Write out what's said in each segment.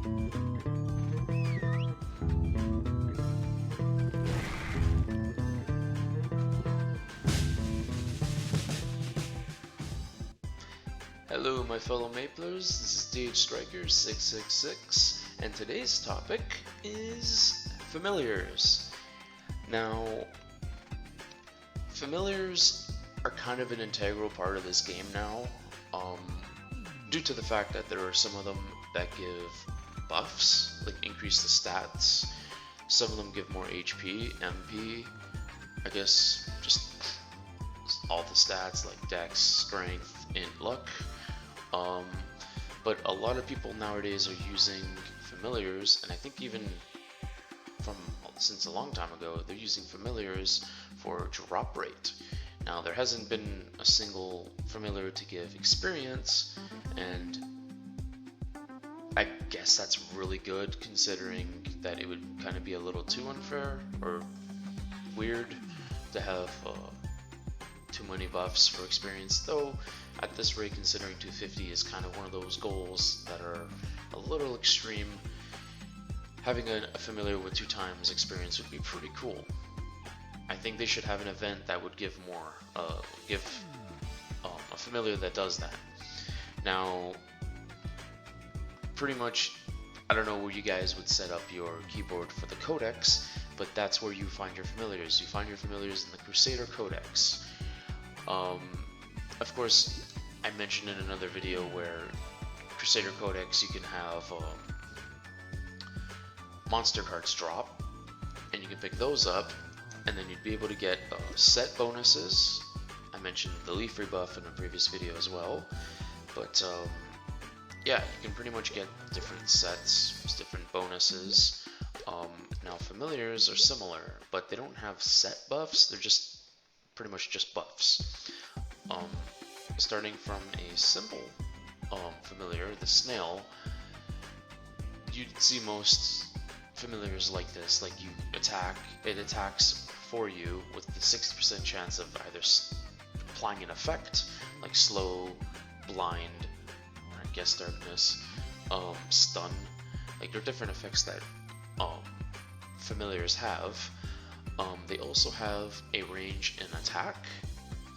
Hello my fellow Maplers, this is DHStriker666, and today's topic is familiars. Now, familiars are kind of an integral part of this game now, due to the fact that there are some of them that give buffs, like increase the stats. Some of them give more HP, MP, I guess just all the stats like Dex, Strength, and Luck. But a lot of people nowadays are using familiars, and I think even since a long time ago, they're using familiars for drop rate. Now, there hasn't been a single familiar to give experience, and I guess that's really good considering that it would kind of be a little too unfair or weird to have too many buffs for experience, though at this rate, considering 250 is kind of one of those goals that are a little extreme. Having a familiar with 2 times experience would be pretty cool. I think they should have an event that would give more, a familiar that does that. Now, pretty much, I don't know where you guys would set up your keyboard for the codex, but that's where you find your familiars. You find your familiars in the Crusader Codex. Of course, I mentioned in another video where Crusader Codex you can have monster cards drop, and you can pick those up, and then you'd be able to get set bonuses. I mentioned the leaf rebuff in a previous video as well, but yeah, you can pretty much get different sets, different bonuses. Now familiars are similar, but they don't have set buffs, they're just pretty much just buffs. Starting from a simple familiar, the snail, you'd see most familiars like this, like you attack, it attacks for you with the 60% chance of either applying an effect, like slow, blind, or I guess darkness, stun, like there are different effects that familiars have. They also have a range in attack,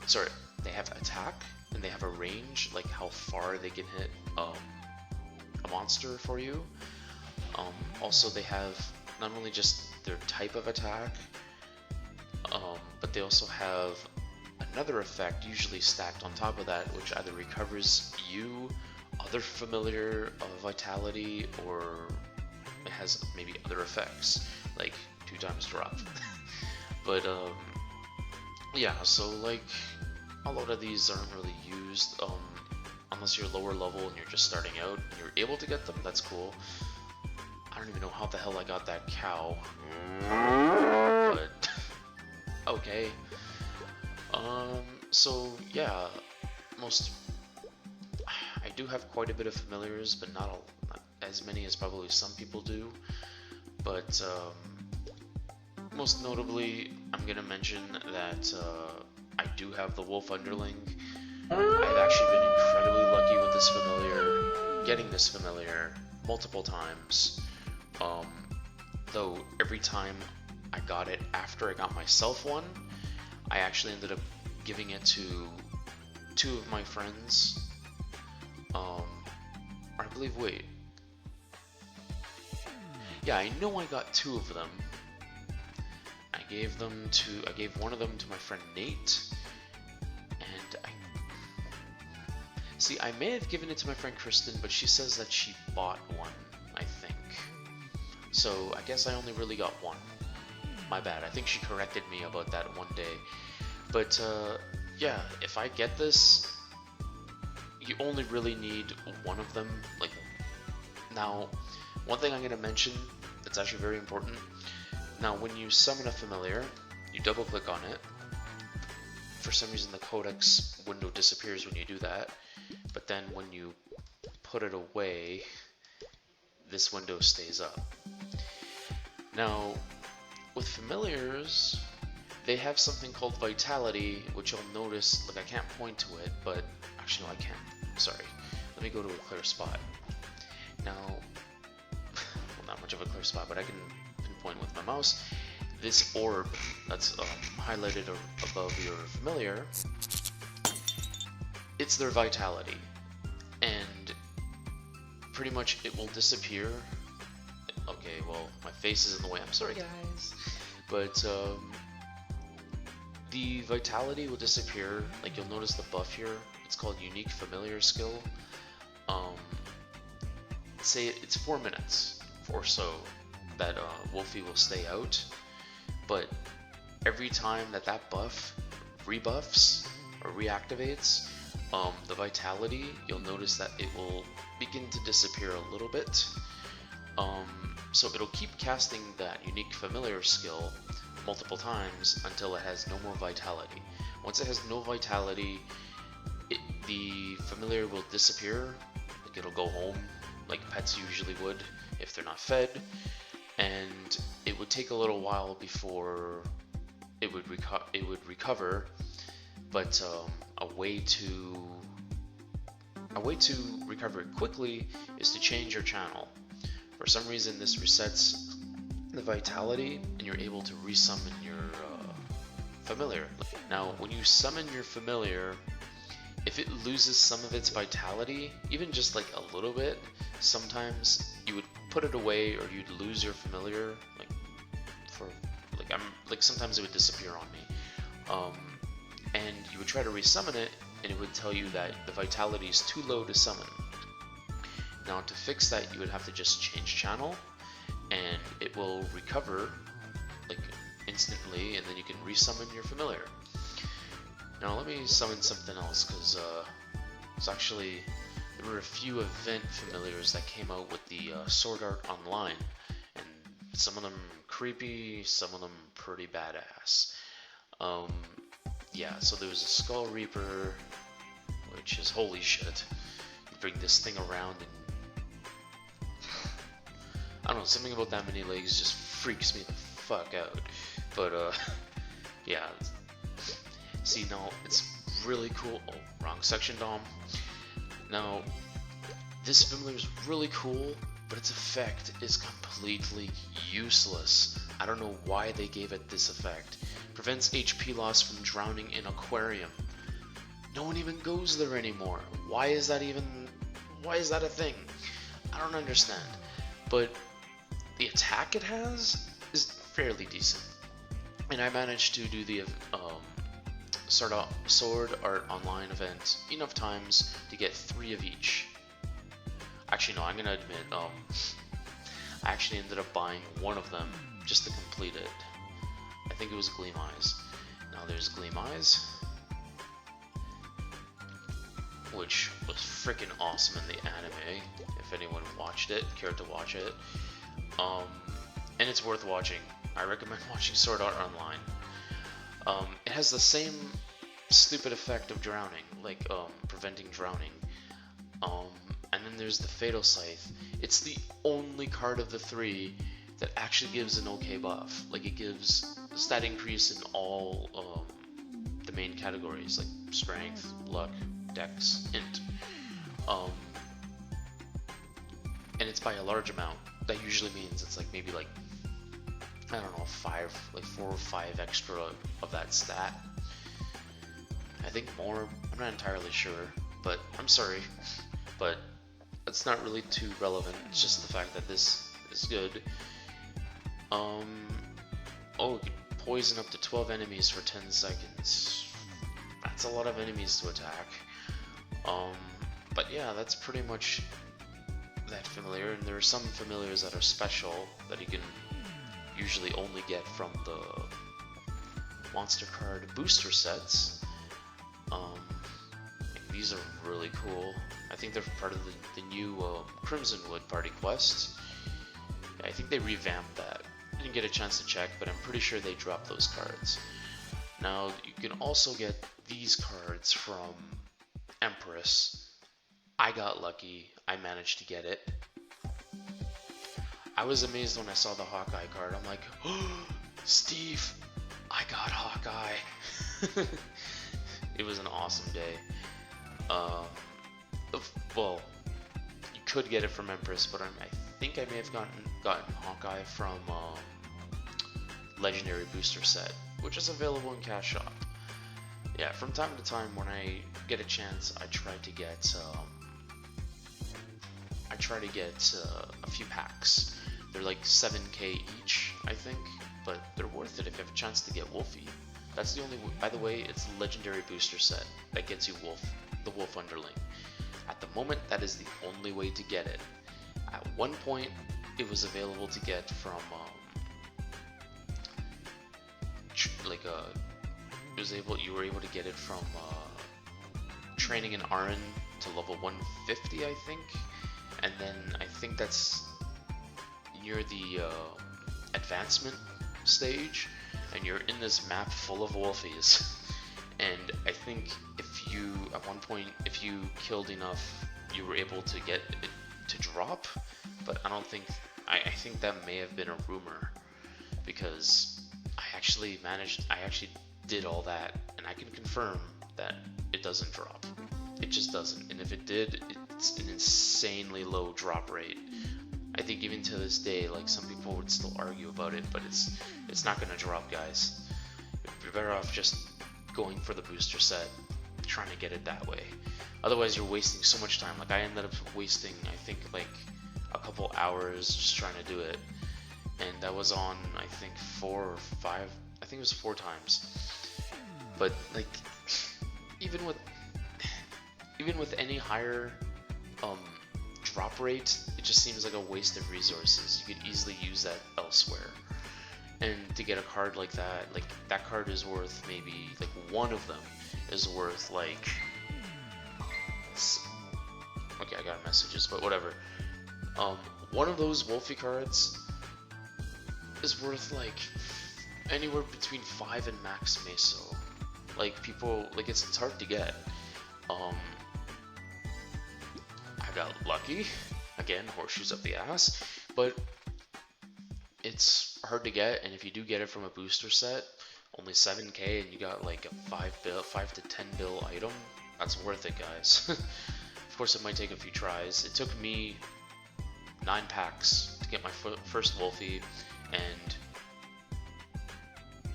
sorry, they have attack, and they have a range, like how far they can hit a monster for you. Also, they have not only just their type of attack, but they also have another effect usually stacked on top of that, which either recovers you, other familiar vitality, or it has maybe other effects, like 2 times drop. But yeah, so like a lot of these aren't really used unless you're lower level and you're just starting out and you're able to get them. That's cool. I don't even know how the hell I got that cow, but okay. So yeah, I do have quite a bit of familiars, but not as many as probably some people do. But most notably, I'm gonna mention that I do have the Wolf Underling. I've actually been incredibly lucky with this familiar, getting this familiar multiple times. Though every time I got it after I got myself one, I actually ended up giving it to 2 of my friends. I believe, wait. Yeah, I know I got 2 of them. I gave one of them to my friend Nate, and I may have given it to my friend Kristen, but she says that she bought one, I think. So I guess I only really got 1. My bad. I think she corrected me about that one day. But yeah, if I get this, you only really need 1 of them. Like, now, one thing I'm going to mention that's actually very important. Now, when you summon a familiar, you double click on it. For some reason, the codex window disappears when you do that. But then when you put it away, this window stays up. Now, with familiars, they have something called vitality, which you'll notice, like I can't point to it, but actually no, I can. Sorry. Let me go to a clear spot. Now, of a clear spot, but I can pinpoint with my mouse. This orb that's highlighted above your familiar, it's their vitality, and pretty much it will disappear. Okay, well, my face is in the way, I'm sorry guys, but the vitality will disappear. Like, you'll notice the buff here, it's called unique familiar skill. Say it's 4 minutes or so that Wolfie will stay out, but every time that buff rebuffs or reactivates, the vitality, you'll notice that it will begin to disappear a little bit. So it'll keep casting that unique familiar skill multiple times until it has no more vitality. Once it has no vitality, the familiar will disappear. Like, it'll go home like pets usually would if they're not fed, and it would take a little while before it would recover. But a way to recover it quickly is to change your channel. For some reason, this resets the vitality, and you're able to resummon your familiar. Now, when you summon your familiar, if it loses some of its vitality, even just like a little bit, sometimes you would put it away, or you'd lose your familiar. Sometimes it would disappear on me, and you would try to resummon it, and it would tell you that the vitality is too low to summon. Now, to fix that, you would have to just change channel, and it will recover like instantly, and then you can resummon your familiar. Now let me summon something else, because there were a few event familiars that came out with the Sword Art Online, and some of them creepy, some of them pretty badass. Yeah, so there was a Skull Reaper, which is holy shit. You bring this thing around, and I don't know, something about that many legs just freaks me the fuck out. But yeah. See, now it's really cool. Oh, wrong section, Dom. Now, this familiar is really cool, but its effect is completely useless. I don't know why they gave it this effect. Prevents HP loss from drowning in aquarium. No one even goes there anymore. Why is that a thing? I don't understand. But the attack it has is fairly decent. And I managed to do the Sword Art Online event enough times to get 3 of each. Actually, no, I'm gonna admit, I actually ended up buying 1 of them just to complete it. I think it was Gleam Eyes. Now there's Gleam Eyes, which was freaking awesome in the anime, if anyone watched it, cared to watch it. And it's worth watching. I recommend watching Sword Art Online. It has the same stupid effect of drowning, like preventing drowning. And then there's the Fatal Scythe. It's the only card of the 3 that actually gives an okay buff. Like, it gives stat increase in all the main categories, like strength, luck, dex, int. And it's by a large amount. That usually means it's like maybe like, I don't know, 4 or 5 extra of that stat. I think more, I'm not entirely sure, but I'm sorry, but it's not really too relevant. It's just the fact that this is good. Oh, it can poison up to 12 enemies for 10 seconds. That's a lot of enemies to attack. But yeah, that's pretty much that familiar, and there are some familiars that are special that you can usually only get from the monster card booster sets. These are really cool. I think they're part of the new Crimsonwood Party Quest. I think they revamped that. I didn't get a chance to check, but I'm pretty sure they dropped those cards. Now, you can also get these cards from Empress. I got lucky. I managed to get it. I was amazed when I saw the Hawkeye card. I'm like, oh, Steve, I got Hawkeye. It was an awesome day. Well, you could get it from Empress, but I think I may have gotten Hawkeye from Legendary Booster Set, which is available in Cash Shop. Yeah, from time to time when I get a chance, I try to get a few packs. They're like 7k each, I think, but they're worth it if you have a chance to get Wolfie. That's the only. By the way, it's a Legendary Booster Set that gets you the Wolf Underling. At the moment, that is the only way to get it. At one point, it was available to get from you were able to get it from training in Arin to level 150, I think, and then I think that's near the advancement stage, and you're in this map full of Wolfies. And I think if you killed enough, you were able to get it to drop, but I think that may have been a rumor, because I actually did all that, and I can confirm that it doesn't drop. It just doesn't. And if it did, it's an insanely low drop rate. I think even to this day, like, some people would still argue about it, but it's not gonna drop, guys. You're better off just going for the booster set, trying to get it that way. Otherwise, you're wasting so much time. Like, I ended up wasting, I think, like a couple hours just trying to do it, and that was on, I think, 4 or 5. I think it was 4 times. But like, even with any higher drop rate, it just seems like a waste of resources. You could easily use that elsewhere. And to get a card like that card is worth maybe, like, one of them is worth like, okay, I got messages, but whatever. One of those Wolfie cards is worth like anywhere between 5 and max Meso. Like, people, like, it's hard to get. I got lucky, again, horseshoes up the ass, but it's hard to get, and if you do get it from a booster set, only 7k, and you got like a 5 to 10 bill item, that's worth it, guys. Of course, it might take a few tries. It took me 9 packs to get my first Wolfie, and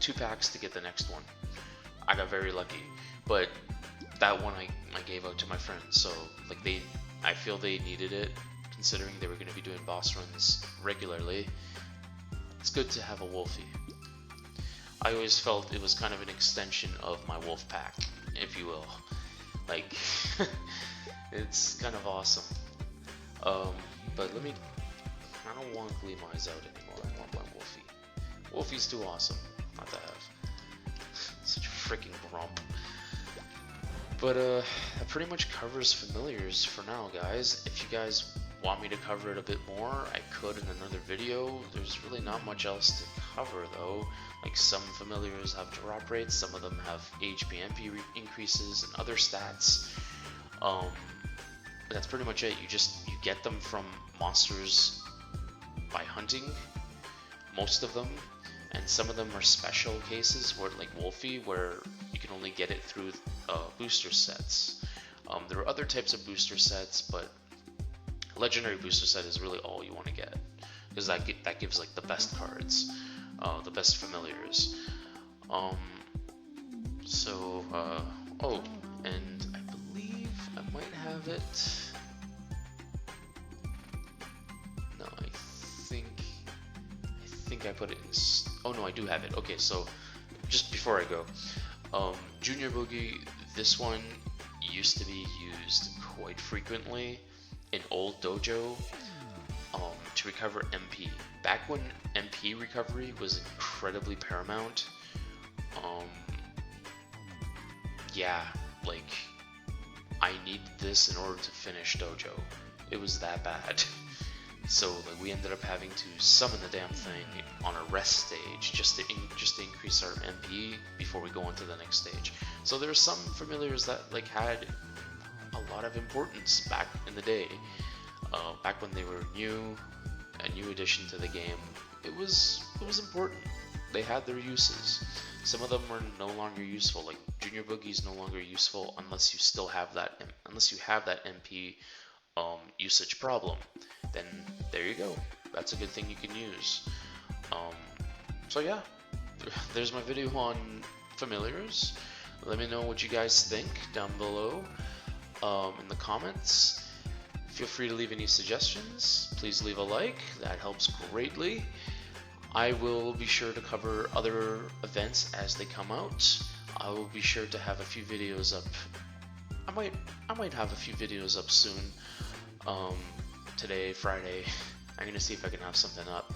2 packs to get the next one. I got very lucky, but that one I gave out to my friends, so like, I feel they needed it, considering they were going to be doing boss runs regularly. It's good to have a Wolfie. I always felt it was kind of an extension of my wolf pack, if you will. Like, it's kind of awesome. But I don't want Gleamize out anymore. I want my Wolfie. Wolfie's too awesome not to have. Such a freaking grump. But that pretty much covers familiars for now, guys. If you guys want me to cover it a bit more, I could in another video. There's really not much else to cover, though. Like, some familiars have drop rates, some of them have HP MP increases and other stats. But that's pretty much it. You get them from monsters by hunting, most of them, and some of them are special cases, where, like Wolfie, where you can only get it through booster sets. There are other types of booster sets, but Legendary Booster Set is really all you want to get, because that gives like the best cards, the best familiars. Oh, and I believe I might have it. No, I think I put it in. Oh no, I do have it. Okay, so just before I go, Junior Boogie, this one used to be used quite frequently in old dojo to recover MP. Back when MP recovery was incredibly paramount, yeah, like, I needed this in order to finish dojo. It was that bad. So like, we ended up having to summon the damn thing on a rest stage just to increase our MP before we go on to the next stage. So there are some familiars that like had a lot of importance back in the day. Back when they were a new addition to the game, it was important. They had their uses. Some of them are no longer useful. Like Junior Boogie is no longer useful unless you still have that. Unless you have that MP usage problem, then there you go. That's a good thing you can use. So yeah, there's my video on familiars. Let me know what you guys think down below in the comments. Feel free to leave any suggestions. Please leave a like, that helps greatly. I will be sure to cover other events as they come out. I will be sure to have a few videos up. I might have a few videos up soon. Today, Friday. I'm gonna see if I can have something up.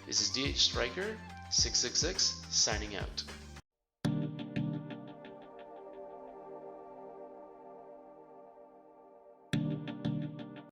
This is DHStriker666 signing out.